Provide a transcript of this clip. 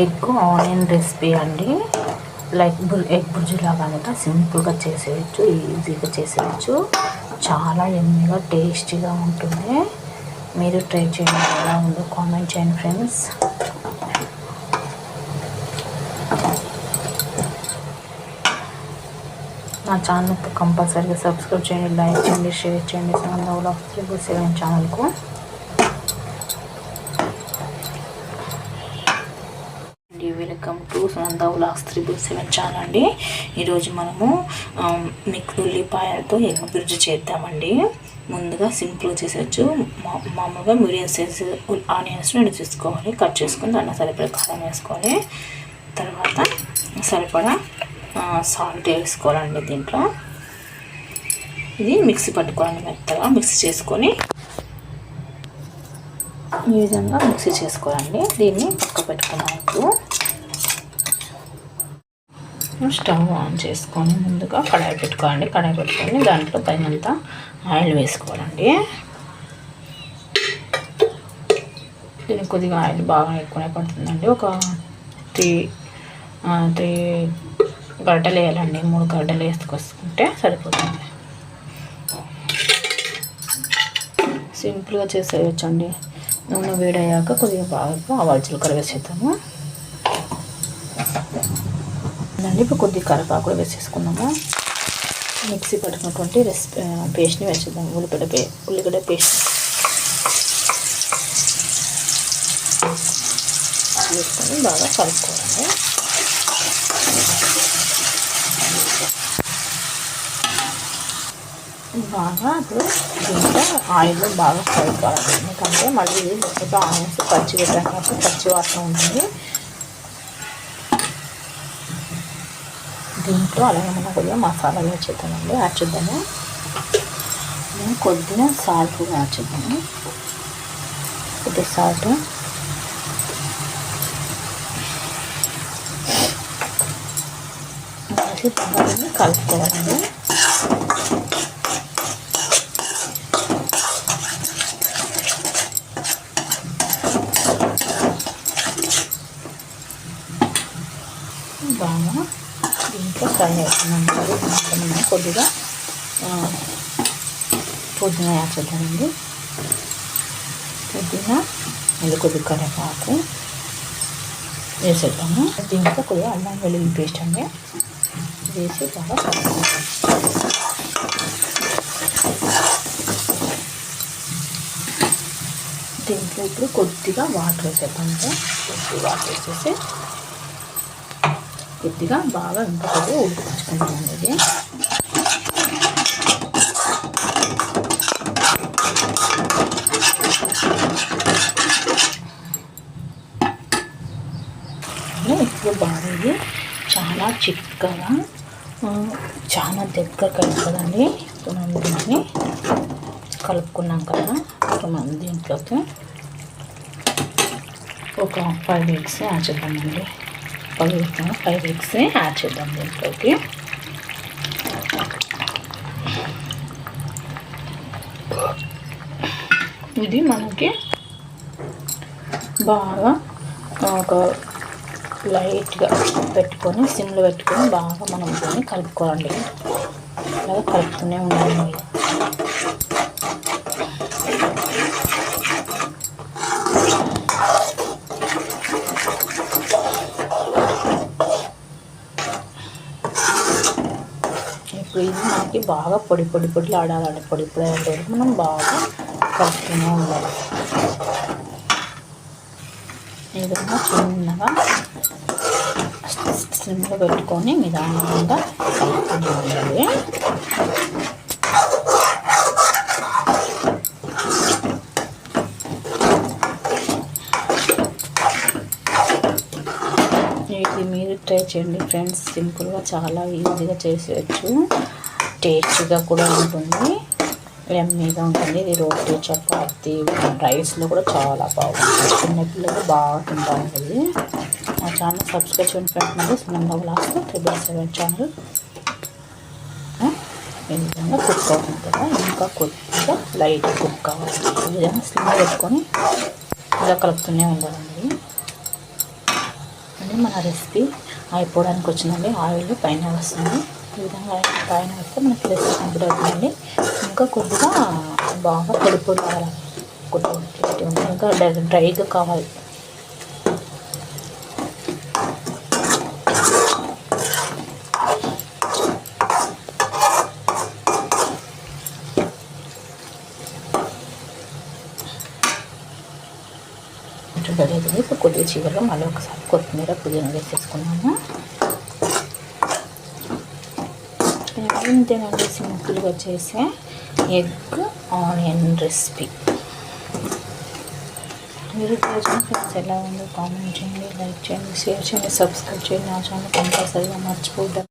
Egg onion recipe అండి. Like egg bhurji లాగా అనమాట. సింపుల్గా చేసేయచ్చు, ఈజీగా చేసేయచ్చు, చాలా ఎమ్మీగా టేస్టీగా ఉంటుంది. మీరు ట్రై చేయండి, ఎలా ఉందో కామెంట్ చేయండి ఫ్రెండ్స్. నా ఛానల్కి కంపల్సరీగా సబ్స్క్రైబ్ చేయండి, లైక్ చేయండి, షేర్ చేయండి. సునంద వ్లాగ్స్ 7 ఛానల్కు welcome to Sunanda vlogs 7 channel అండి. ఈరోజు మనము ఉల్లిపాయలతో ఎగ్ బుర్జీ చేద్దామండి. ముందుగా సింపుల్గా చేసేయచ్చు. మామూలుగా మీడియం సైజు ఆనియన్స్ రెండు తీసుకోవాలి, కట్ చేసుకుని దాంట్లో సరిపడా కారం వేసుకోవాలి. తర్వాత సరిపడా సాల్ట్ వేసుకోవాలండి. దీంట్లో ఇది మిక్సీ పట్టుకోవాలండి, మెత్తగా మిక్సీ చేసుకొని ఈ విధంగా మిక్సీ చేసుకోవాలండి. దీన్ని పక్క పెట్టుకున్నాము. స్టవ్ ఆన్ చేసుకొని ముందుగా కడాయి పెట్టుకోవాలండి. కడాయి పెట్టుకొని దాంట్లో తగినంత ఆయిల్ వేసుకోవాలండి. దీనికి కొద్దిగా ఆయిల్ బాగా ఎక్కువనే పడుతుందండి. ఒక 3 గడ్డలు వేయాలండి. 3 గడ్డలు వేసుకొసుకుంటే సరిపోతుంది. సింపుల్గా చేసేయచ్చండి. నూనె వేడయ్యాక కొద్దిగా బాగా ఆవాలు జీలకర్ర వేసేద్దాము. ఇప్పుడు కొద్దిగా కరివేపాకు కూడా వేసేసుకున్నాము. మిక్సీ పట్టుకున్నటువంటి పేస్ట్ని వేసేద్దాము. ఉల్లిగడ్డ పేస్ట్ వేసుకొని బాగా కలుపుకోవాలి. బాగా ఇప్పుడు దీంట్లో ఆయిల్ బాగా కలుపుకోవాలి. ఎందుకంటే మళ్ళీ లేకపోతే ఆనియన్స్ పచ్చి పెట్టాం కాబట్టి పచ్చి వాసన ఉంటుంది. దీంట్లో అలాగే మనం కొద్దిగా మసాలాలు వేసేద్దామండి. యాడ్ చేద్దాము. నేను కొద్దిగా సాల్ట్ కూడా యాడ్ చేద్దాము. కొద్దిగా సాల్ట్ వేసి బాగా కలుపుకోవాలండి. బాగా దీంట్లో ఫ్రై అవుతుందండి. దీంట్లో కొద్దిగా పుదీనా యాడ్ చేద్దామండి. పుదీనా మళ్ళీ కొద్దిగా కరివేపాకు వేసేద్దాము. దీంట్లో కొద్దిగా అల్లం వెల్లుల్లి పేస్ట్ అండి వేసి బాగా కలుపుకోవాలి. దీంట్లో ఇప్పుడు కొద్దిగా వాటర్ వేసేద్దామంటే కొద్దిగా వాటర్ వేసేసి కొద్దిగా బాగా ఇంకా కొద్దిగా ఉడికించుకుంటాం. ఇది ఇప్పుడు బాగా ఇది చాలా చిక్కగా చాలా దగ్గర కలుపుతుందండి. ఇప్పుడు మనం దీన్ని కలుపుకున్నాం కదా. ఇప్పుడు మనం దీంట్లోకి ఒక 5 eggs యాడ్ చేద్దామండి. 5 eggs యాడ్ చేద్దాం దీంట్లోకి. ఇది మనకి బాగా ఒక లైట్గా పెట్టుకొని సిమ్లో పెట్టుకొని బాగా మనం దీన్ని కలుపుకోవాలండి. అలాగే కలుపుతూనే ఉండాలి. ఇప్పుడు ఇది మనకి బాగా పొడి ఆడాలండి. పొడి అంటే మనం బాగా కలుపుతూనే ఉండాలి. ఈ విధంగా చిన్నగా సిమ్లో పెట్టుకొని నిదానంగా కలుపుతూనే ఉండాలి. ఇది మీరు ట్రై చేయండి ఫ్రెండ్స్. సింపుల్గా చాలా ఈజీగా చేసేయచ్చు, టేస్టీగా కూడా ఉంటుంది, ఎమ్మీగా ఉంటుంది. ఇది రోటీ, చపాతీ, రైస్లో కూడా చాలా బాగుంటుంది. చిన్నపిల్లలు బాగా తింటారు. ఇది మా ఛానల్ సబ్స్క్రైబ్ చేయండి ఫ్రెండ్స్. Sunanda vlogs 7 channel. ఈ విధంగా కుక్ అవుతుంది కదా. ఇంకా కొద్దిగా లైట్ కుక్ కావాలి. ఈ విధంగా స్లిమ్ పెట్టుకొని ఇలా కలుపుతూనే ఉండాలండి. అయిపోయిందండి మన రెసిపీ, అయిపోవడానికి వచ్చిందండి. ఆయిల్ పైన వస్తుంది, ఈ విధంగా పైన వస్తే మనకి రెసిపీ కంప్లీట్ అవుతుందండి. ఇంకా కొద్దిగా బాగా పొడి పొడి కావాలి, ఇంకా డ్రైగా కావాలి. రెడీ అవుతుంది. ఇప్పుడు కొద్దిగా చివరిలో మళ్ళీ ఒకసారి కొత్తిమీర పుదీనా వేసేసుకున్నాము. ఇంతేనండి సింపుల్గా చేసే ఎగ్ ఆనియన్ రెసిపీ. మీరు ఫ్రెండ్స్ ఎలా ఉందో కామెంట్ చేయండి, లైక్ చేయండి, షేర్ చేయండి, సబ్స్క్రైబ్ చేయండి. నా ఛానల్ కంపల్సరీగా మర్చిపోద్దాం.